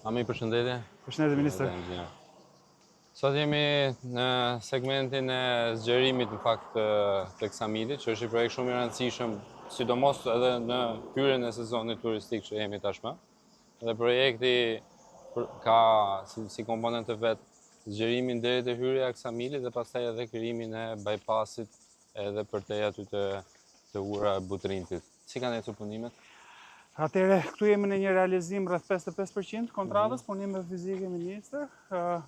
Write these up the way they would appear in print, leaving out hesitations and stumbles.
Ami, përshëndetje. Përshëndetje, ministër. Sot jemi në segmentin e zgjerimit në fakt të Ksamilit, që është një projekt shumë i rëndësishëm, sidomos edhe në hyrjen e sezonit turistik që jemi tashmë. Dhe projekti ka si komponent të vet zgjerimin deri te hyrja e Ksamilit dhe pastaj edhe krijimin e bypassit edhe për te aty të ura e Butrintit. Si kanë ecur punimet? Atëre, këtu jemi në një realizim rreth 55% kontratës, punime fizike, ministër.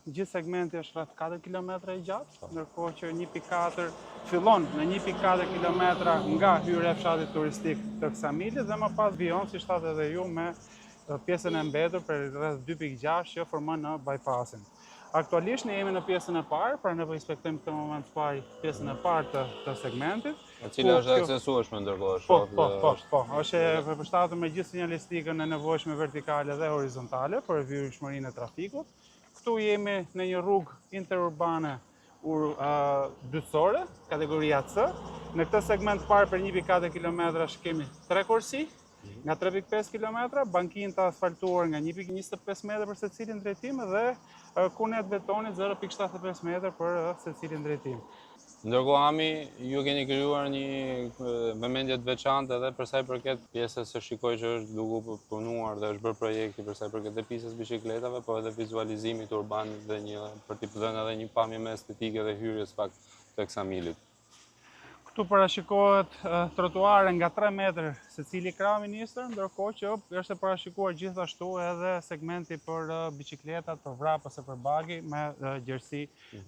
Gjithë segmenti është rreth 4 km i gjatë, ndërkohë që 1.4 fillon në 1.4 km nga hyrja e fshatit turistik të Ksamilit dhe më pas vijon, si thatë edhe ju, me pjesën e mbetur për rreth 2.6 që formon në bypassin. Aktualisht ne jemi në pjesën e parë, pra ne po inspektojmë këtë moment të parë pjesën e parë të segmentit. E cila është aksesueshme ndërkohë. Po. Është e përshtatur me gjithë sinjalistikën e nevojshme vertikale dhe horizontale për hyrshmërinë e trafikut. Këtu jemi në një rrugë interurbane dytësore, kategoria C. Në këtë segment parë për 1.4 km kemi 3 korsi, nga 3.5 km, bankinë të asfaltuar nga 1.25 m për secilin drejtim dhe kunet betonit 0.75 m për secilin drejtim. Ndërkohë, Ami, ju keni krijuar një vëmendje të veçantë edhe për sa i përket pjesës së shikoj që është duke punuar dhe është bërë projekti për sa i përket pjesës biçikletave, po edhe vizualizimit urban dhe për t'i dhënë edhe një pamje më estetike dhe hyrjes fakt të Ksamilit. Këtu parashikohet trotuare nga 3 metër secili krah, ministër, ndërkohë që është parashikuar gjithashtu edhe segmenti për biçikletat, për vrapës e për bagi me gjerësi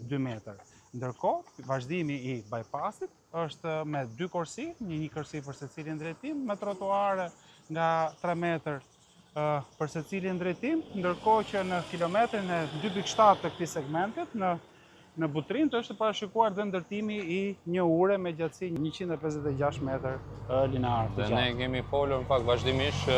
2 metër. Ndërkohë, vazhdimi i bypassit është me 2 korsi, një korsi për secilin drejtim, me trotuare nga 3 metër për secilin drejtim, ndërkohë që në kilometrin e 2.7 të këtij segmentit, në Butrint është parashikuar dhe ndërtimi i një ure me gjatësi 156 metër linear. Dhe ne kemi folur në fakt vazhdimisht,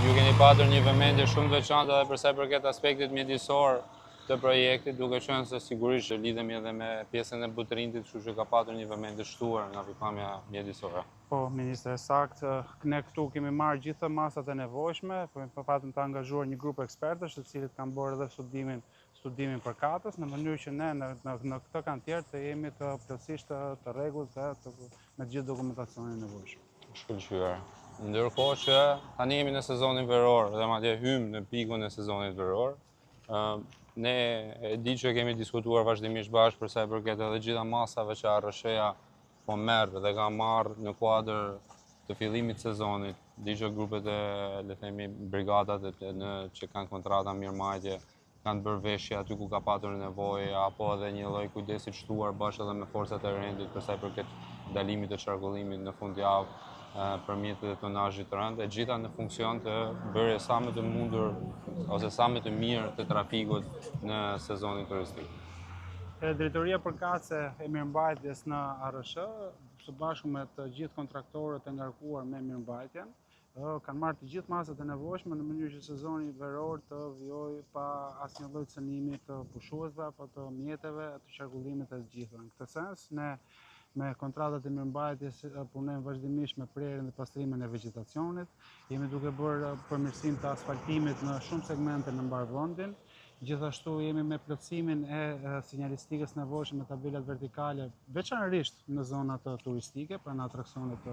ju keni patur një vëmendje shumë veçantë edhe për sa i përket aspektit mjedisor të projektit, duke qenë se sigurisht lidhemi edhe me pjesën e Butrintit, kështu që ka patur një vëmendje shtuar nga pikpamja mjedisore. Po, ministre, sakt, ne këtu kemi marrë gjithë masat e nevojshme, patëm të angazhuar një grup ekspertësh, të cilët kanë bërë edhe studimin për katës, në mënyrë që ne në këtë kantierë të jemi të plotësisht të rregullt me gjithë dokumentacionin e nevojshëm. Shkëlqyer. Ndërkohë që tani jemi në sezonin veror dhe madje hymë në pikun e sezonit veror, ne e di që kemi diskutuar vazhdimisht bashkë për sa i përket edhe gjitha masave që ARSH-ja po merr dhe ka marrë në kuadër të fillimit të sezonit. Di që grupet e, le themi, brigadat që kanë kontrata mirëmbajtje kanë bërë veshje aty ku ka patur nevojë, apo edhe një lloj kujdesi të shtuar bashkë edhe me forcat e rendit për sa i përket ndalimit të qarkullimit në fundjavë për mjetet e tonazhit të rënd, e gjitha në funksion të bërjes sa më të mundur ose sa më të mirë të trafikut në sezonin turistik. Drejtoria përkatëse e mirëmbajtjes në ARSH, së bashku me të gjithë kontraktorët e ngarkuar me mirëmbajtjen, kanë marrë të gjithë masat e nevojshme në mënyrë që sezoni veror të vijojë pa asnjë lloj cënimi të pushuesve apo të mjeteve, të qarkullimit të gjitha. Në këtë sens, ne me kontratat e mirëmbajtjes punojmë vazhdimisht me prerjen dhe pastrimin e vegjetacionit. Jemi duke bërë përmirësim të asfaltimit në shumë segmente në mbarvendin. Gjithashtu jemi me plotësimin e sinjalistikës nevojshme me tabelat vertikale, veçanërisht në zonat turistike, pra në atraksionet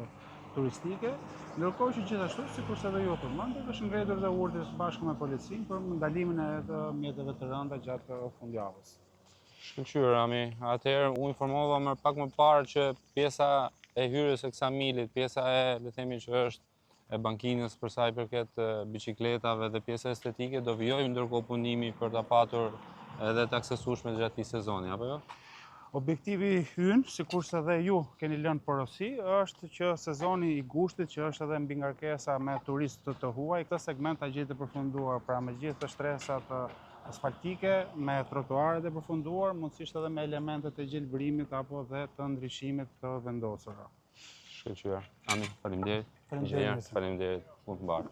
turistike, ndërkohë që gjithashtu, sikurse edhe ju përmendët, është ngritur dhe urdhës bashkë me policinë për ndalimin e mjeteve të rënda gjatë fundjavës. Shkëlqyer, Ami. Atëherë u informova më pak më parë që pjesa e hyrjes së Ksamilit, pjesa e, le themi, që është e bankinës për sa i përket biçikletave dhe pjesa estetike do vijojë ndërkohë punimi për ta patur edhe të aksesueshme gjatë këtij sezoni, apo jo? Objektivi ynë, sikurse edhe ju keni lënë porosi, është që sezoni i gushtit, që është edhe mbi ngarkesa me turistë të huaj, këtë segment ta gjejë të përfunduar, pra me gjithë të shtresat asfaltike, me trotuaret e përfunduar, mundësisht edhe me elementet e gjelbërimit apo dhe të ndryshimit të vendosura. Shkëlqyer. Ami, faleminderit. Faleminderit. Faleminderit. Mund të mbarë.